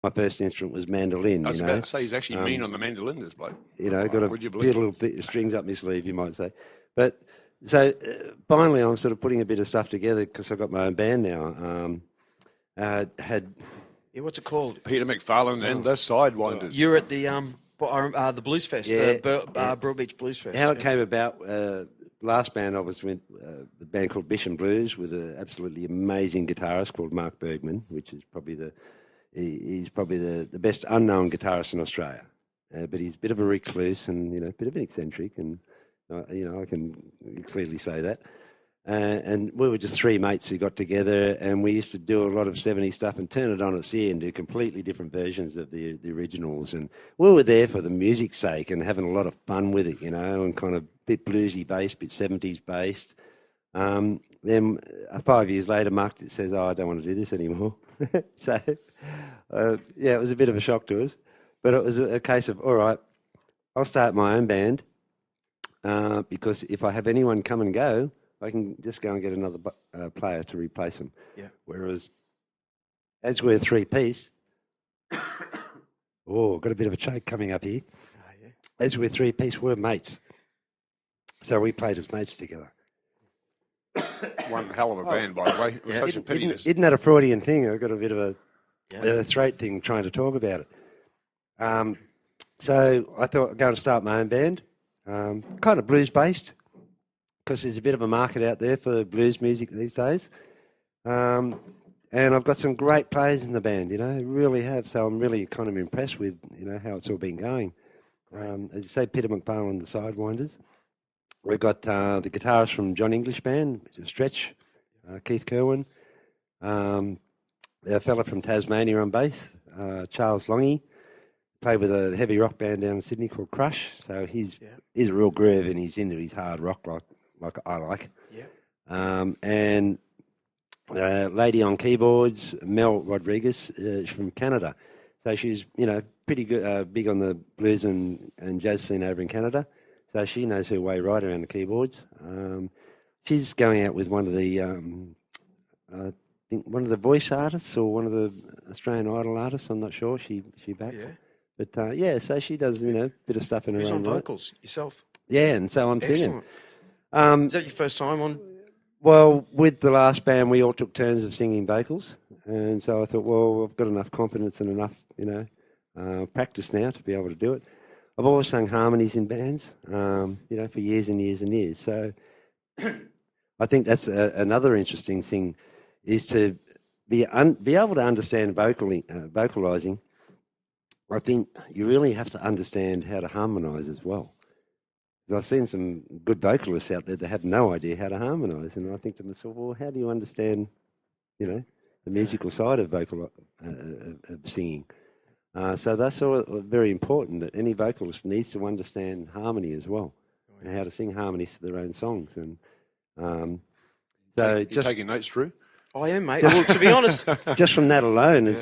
My first instrument was mandolin. I was about to say he's actually mean on the mandolin, this bloke. Got a few little strings up my sleeve, you might say. But so finally, I'm sort of putting a bit of stuff together because I've got my own band now. What's it called? Peter McFarlane and the Sidewinders. You're at the Blues Fest, Brill Beach Blues Fest. How it came about, last band I was with, the band called Bish and Blues with an absolutely amazing guitarist called Mark Bergman, which is probably the best unknown guitarist in Australia. But he's a bit of a recluse and, a bit of an eccentric, and, I can clearly say that. And we were just three mates who got together, and we used to do a lot of 70s stuff and turn it on its ear and do completely different versions of the originals. And we were there for the music's sake and having a lot of fun with it, and kind of bit bluesy based, bit 70s based. Then 5 years later, Mark says, I don't want to do this anymore. So, it was a bit of a shock to us. But it was a case of, all right, I'll start my own band because if I have anyone come and go, I can just go and get another player to replace them. Yeah. Whereas, as we're three-piece, got a bit of a choke coming up here. Oh, yeah. As we're three-piece, we're mates. So we played as mates together. One hell of a band, by the way. It was such a pity. Isn't that a Freudian thing? I've got a bit of a throat thing trying to talk about it. So I thought I'd go and start my own band, kind of blues-based, because there's a bit of a market out there for blues music these days. And I've got some great players in the band, really have. So I'm really kind of impressed with, how it's all been going. As you say, Peter McFarlane, the Sidewinders. We've got the guitarist from John English Band, Stretch, Keith Kerwin. A fella from Tasmania on bass, Charles Longy. Played with a heavy rock band down in Sydney called Crush. So he's a real groove and he's into his hard rock like I like. Yeah. And lady on keyboards, Mel Rodriguez, from Canada. So she's, pretty good, big on the blues and jazz scene over in Canada. So she knows her way right around the keyboards. She's going out with one of the, I think one of the voice artists or one of the Australian Idol artists. I'm not sure. She backs. Yeah. But so she does, a bit of stuff in her Who's own on right. vocals? Yourself? Yeah, and so I'm singing. Is that your first time on? Well, with the last band, we all took turns of singing vocals. And so I thought, well, I've got enough confidence and enough, practice now to be able to do it. I've always sung harmonies in bands, for years and years and years. So I think that's another interesting thing is to be able to understand vocalising. I think you really have to understand how to harmonise as well. I've seen some good vocalists out there that have no idea how to harmonise, and I think to myself, well, how do you understand, the musical side of of singing? So that's all very important, that any vocalist needs to understand harmony as well, and how to sing harmonies to their own songs. And you're taking notes, Drew? I am, mate. Well, to be honest, just from that alone has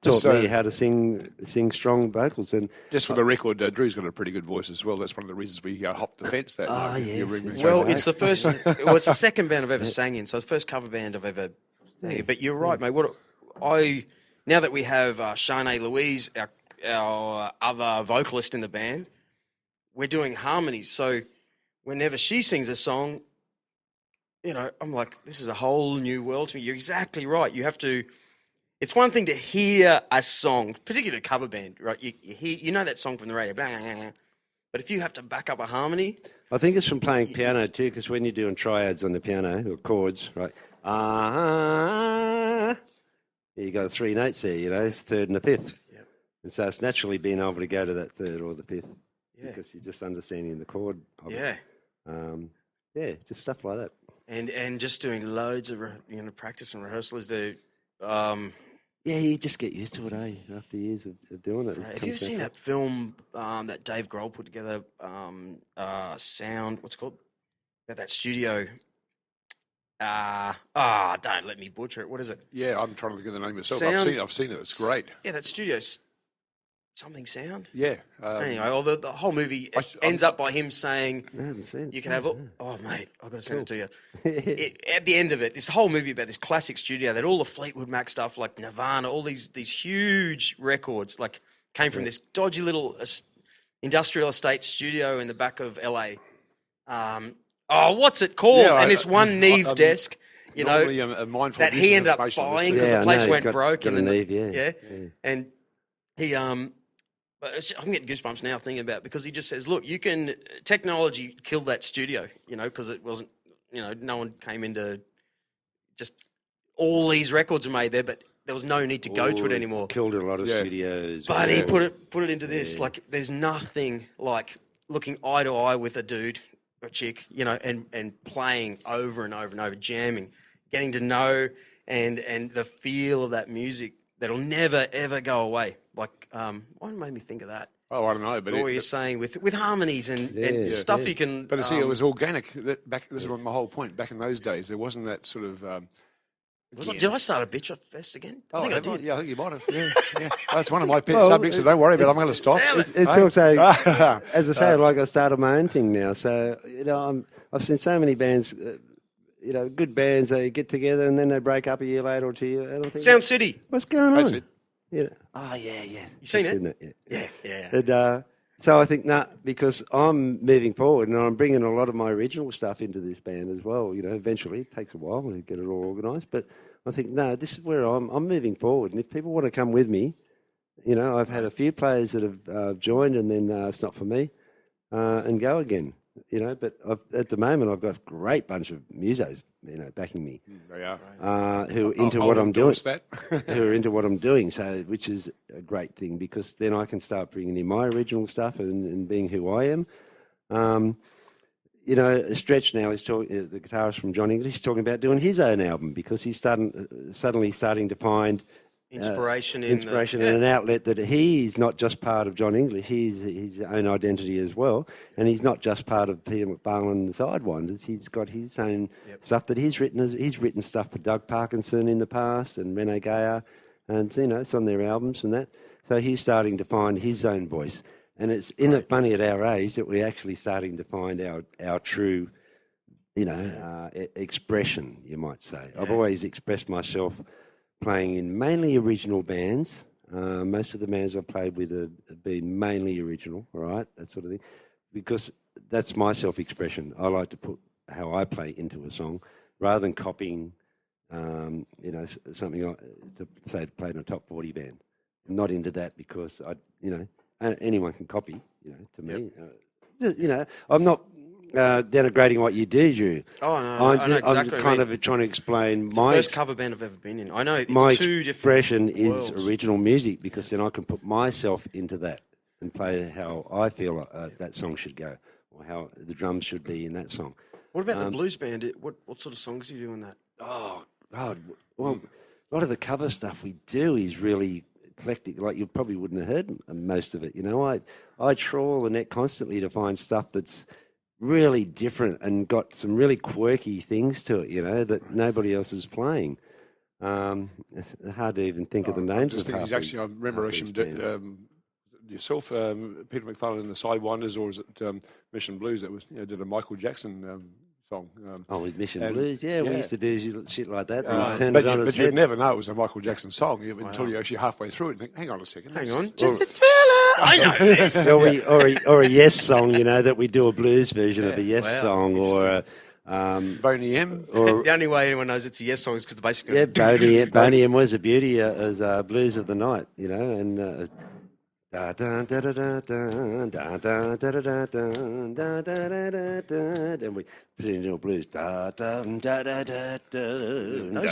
taught me how to sing strong vocals. And just for the record, Drew's got a pretty good voice as well. That's one of the reasons we hopped the fence that night. Yes. Well, it's the first. Well, it's the second band I've ever sang in, so it's the first cover band I've ever sang in. But you're right, mate. Now that we have Shanae Louise, our other vocalist in the band, we're doing harmonies. So whenever she sings a song, I'm like, this is a whole new world to me. You're exactly right. You have to. It's one thing to hear a song, particularly a cover band, right? You know that song from the radio, blah, blah, blah. But if you have to back up a harmony, I think it's from playing piano too, because when you're doing triads on the piano or chords, right? You got 3 notes there, it's third and a fifth. Yep. And so it's naturally being able to go to that third or the fifth because you're just understanding the chord of it. Just stuff like that. And just doing loads of practice and rehearsal is the. You just get used to it, after years of doing it. Have you ever seen that film that Dave Grohl put together? Sound, what's it called? About that studio. Don't let me butcher it. What is it? Yeah, I'm trying to think of the name myself. Sound, I've seen it. It's great. Yeah, that studio. something sound. Yeah. Anyway, the whole movie ends up by him saying, I haven't seen it. "You can have it." Oh, mate, I've got to send it to you. At the end of it, this whole movie about this classic studio that all the Fleetwood Mac stuff, like Nirvana, all these huge records, like came from this dodgy little industrial estate studio in the back of LA. What's it called? Yeah, and this one Neve desk, you know, that he ended up buying because the place went broke. Got a Neve, yeah. And he but I'm getting goosebumps now thinking about it because he just says, "Look, technology killed that studio, you know, because it wasn't, you know, no one came into just all these records were made there, but there was no need to go to it anymore." It's killed a lot of studios. But he put it into this. Like, there's nothing like looking eye to eye with a dude or a chick, you know, and playing over and over and over, jamming, getting to know and the feel of that music that'll never ever go away. Like, what made me think of that? Oh, I don't know, but what you're saying with harmonies and stuff you can. But see, it was organic. This is my whole point. Back in those days, there wasn't that sort of. Did I start a bitch fest again? I think I did. Yeah, I think you might have. Yeah. That's one of my pet subjects, so don't worry about it. I'm going to stop. It's also, as I say, like I started my own thing now. So, you know, I've seen so many bands, you know, good bands, they get together and then they break up a year later or 2 years. I don't think Sound City. What's going on? That's it. You know, oh, yeah. You seen it? Yeah. Yeah. So I think, because I'm moving forward and I'm bringing a lot of my original stuff into this band as well. You know, eventually it takes a while to get it all organised. But I think, this is where I'm moving forward. And if people want to come with me, you know, I've had a few players that have joined and then it's not for me and go again. You know, but at the moment I've got a great bunch of musos, you know, backing me. They are. Who are into what I'm doing. Who are into what I'm doing, so which is a great thing because then I can start bringing in my original stuff and being who I am. You know, Stretch now is talking. The guitarist from John English is talking about doing his own album because he's suddenly starting to find inspiration and an outlet that he's not just part of John English, he's his own identity as well, and he's not just part of Peter McFarlane and the Sidewinders. He's got his own stuff that he's written. He's written stuff for Doug Parkinson in the past and Rene Gaillard, and you know it's on their albums and that. So he's starting to find his own voice, and it's funny at our age that we're actually starting to find our true, you know, expression. You might say. I've always expressed myself playing in mainly original bands. Most of the bands I've played with have been mainly original, all right, that sort of thing, because that's my self-expression. I like to put how I play into a song rather than copying, you know, something to say to play in a top 40 band. I'm not into that because, anyone can copy, you know, to me. You know, I'm not denigrating what you do, Drew. Oh, no, I know exactly. I'm kind of trying to explain it's the first cover band I've ever been in. I know it's my two expression different worlds. Is original music because then I can put myself into that and play how I feel that song should go or how the drums should be in that song. What about the blues band? What sort of songs do you do in that? Oh, God. Well, a lot of the cover stuff we do is really eclectic. Like you probably wouldn't have heard most of it. You know, I trawl the net constantly to find stuff that's really different and got some really quirky things to it, you know, that nobody else is playing. It's hard to even think of the names of half I remember yourself, Peter McFarlane and the Sidewinders, or was it Mission Blues that was did a Michael Jackson song? With Mission Blues, we used to do shit like that. But you'd never know it was a Michael Jackson song until you're actually halfway through it and think, hang on a second. Hang on, just a Thriller. I know this. or a Yes song, you know, that we do a blues version of a Yes song, or Boney M. The only way anyone knows it's a Yes song is because the basic. Boney M was a beauty as Blues of the Night, you know, and. And we put it into a blues. Those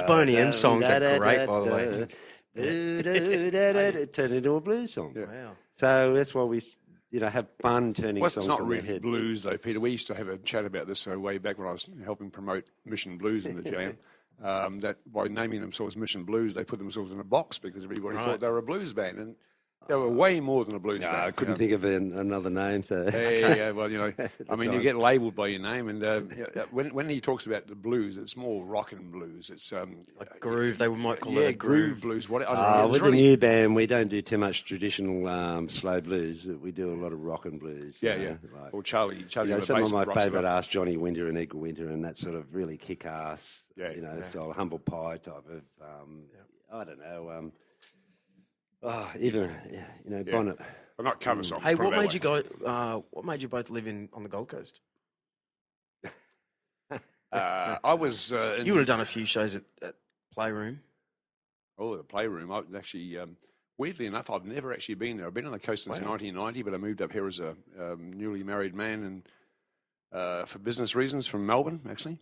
Boney M songs are great, by the way. Turn into a blues song. Yeah. Wow. So that's why we, have fun turning songs. It's not on really their head. blues though, Peter. We used to have a chat about this way back when I was helping promote Mission Blues in the Jam. That by naming themselves Mission Blues, they put themselves in a box because everybody thought they were a blues band. And They were way more than a blues No, band. I couldn't think of another name. So Yeah, well, I mean, time. you get labelled by your name, and when he talks about the blues, it's more rock and blues. It's like groove. They might call it a groove blues. What I don't know. With the new band, we don't do too much traditional slow blues. We do a lot of rock and blues. Yeah. Like, Or Charlie. some of my favourite artists, Johnny Winter and Eagle Winter, and that sort of really kick-ass, style, humble pie type of. I don't know. Bonnet. But not cover songs. Hey, what made you go? What made you both live on the Gold Coast? I was. You would have done a few shows at Playroom. Oh, the Playroom. I actually, weirdly enough, I've never actually been there. I've been on the coast since 1990, but I moved up here as a newly married man and for business reasons from Melbourne, actually.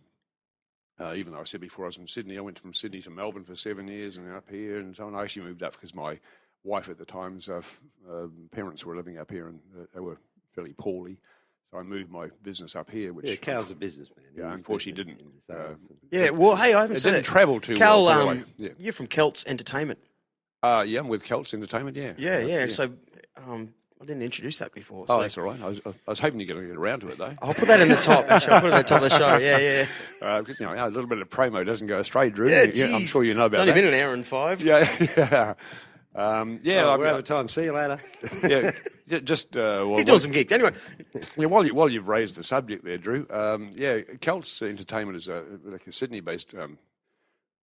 Even though I said before I was in Sydney, I went from Sydney to Melbourne for 7 years and up here and so on. I actually moved up because my wife at the time's parents were living up here and they were fairly poorly. So I moved my business up here. Which Cal's a businessman. Yeah, unfortunately didn't. Well, hey, I haven't it said didn't travel too Cal, well. Anyway, you're from Kelts Entertainment. I'm with Kelts Entertainment, Yeah. So I didn't introduce that before. Oh, so. that's all right. I was hoping you're going to get around to it, though. I'll put that in the top, actually. I'll put it at the top of the show, yeah. Because, a little bit of promo doesn't go astray, Drew. Yeah, I'm sure you know about that. It's only that. been an hour and 5. Yeah. We're out of time. See you later. Just he's doing some gigs anyway. Yeah, while you've raised the subject there, Drew. Kelts Entertainment is like a Sydney-based.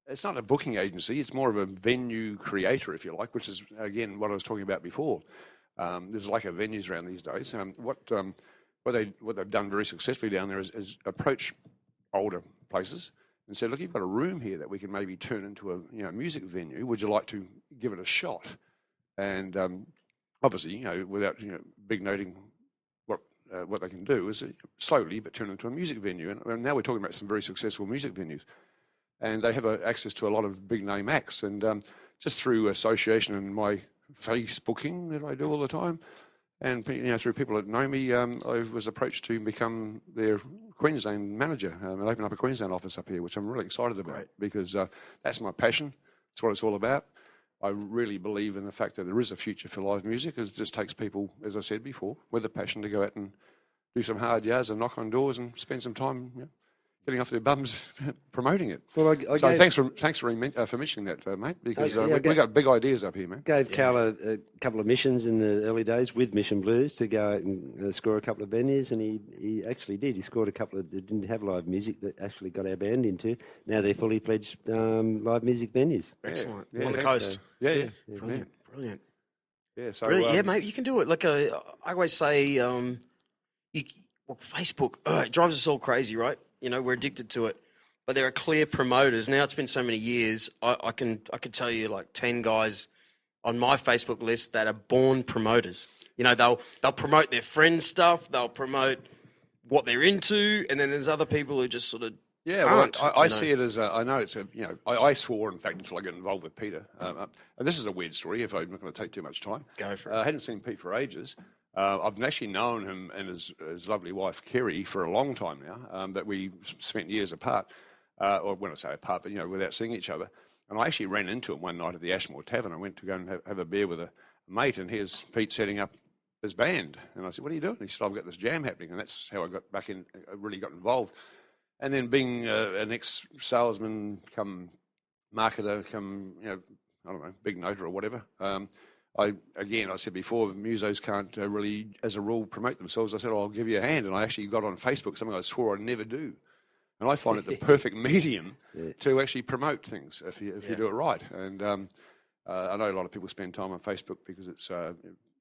It's not a booking agency. It's more of a venue creator, if you like, which is again what I was talking about before. There's like venues around these days. What they've done very successfully down there is approach older places and said, look, you've got a room here that we can maybe turn into a music venue. Would you like to give it a shot? And obviously, without big noting what they can do is slowly but turn into a music venue. And now we're talking about some very successful music venues, and they have access to a lot of big name acts. And just through association and my Facebooking that I do all the time, and through people that know me, I was approached to become their Queensland manager and open up a Queensland office up here, which I'm really excited about because that's my passion. It's what it's all about. I really believe in the fact that there is a future for live music. It just takes people, as I said before, with a passion to go out and do some hard yards and knock on doors and spend some time getting off their bums promoting it. Well, thanks for mentioning that, mate, because we got big ideas up here, man. Gave Cal a couple of missions in the early days with Mission Blues to go out and score a couple of venues, and he actually did. He scored a couple that didn't have live music that actually got our band into. Now they're fully fledged live music venues. Excellent. On the coast. Yeah. Brilliant. Yeah, so mate, you can do it. Like I always say, Facebook, it drives us all crazy, right? We're addicted to it, but there are clear promoters. Now it's been so many years. I could tell you like 10 guys on my Facebook list that are born promoters. They'll promote their friends' stuff. They'll promote what they're into, and then there's other people who just sort of aren't. I see it as I know it's I swore in fact until I got involved with Peter. And this is a weird story. If I'm not going to take too much time, go for it. I hadn't seen Pete for ages. I've actually known him and his lovely wife, Kerry, for a long time now, but we spent years apart, or when I say apart, but, without seeing each other. And I actually ran into him one night at the Ashmore Tavern. I went to go and have a beer with a mate, and here's Pete setting up his band. And I said, what are you doing? He said, I've got this jam happening. And that's how I got back in, I really got involved. And then being an ex-salesman, come marketer, come, I don't know, big noter or whatever, I said before, musos can't really, as a rule, promote themselves. I said, I'll give you a hand. And I actually got on Facebook, something I swore I'd never do. And I find it the perfect medium to actually promote things if you do it right. And I know a lot of people spend time on Facebook because it's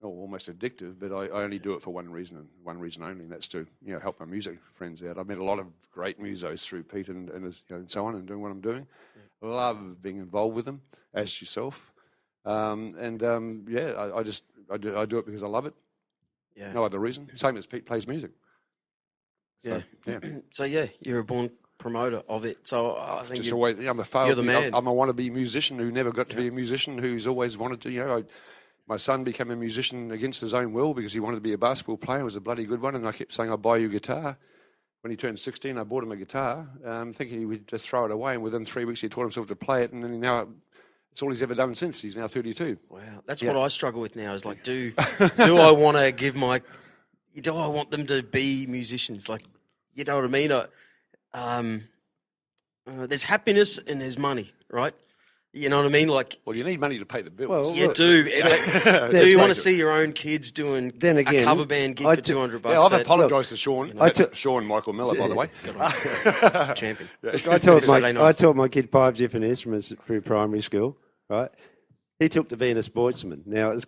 almost addictive, but I only do it for one reason and one reason only, and that's to help my music friends out. I've met a lot of great musos through Pete and so on, and doing what I'm doing. I love being involved with them, as yourself. I do it because I love it. Yeah. No other reason. Same as Pete plays music. So, So you're a born promoter of it. So I think I'm a failed. You're the man. I'm a wannabe musician who never got to be a musician, who's always wanted to. My son became a musician against his own will because he wanted to be a basketball player. It was a bloody good one, and I kept saying, I'll buy you a guitar. When he turned 16, I bought him a guitar, thinking he would just throw it away, and within 3 weeks he taught himself to play it, and then now That's all he's ever done since. He's now 32. Wow, that's what I struggle with now. Is like, do I want to give my? Do I want them to be musicians? Like, you know what I mean? There's happiness and there's money, right? You know what I mean? Like, Well, you need money to pay the bills. Well, you look, do. Do you want to see your own kids doing Then again, a cover band gig I for t- $200? Yeah, I've that- apologised to Sean. Sean Michael Millar, by the way. champion. I taught my kid 5 different instruments through primary school, right? He took the being a sportsman. Now, it's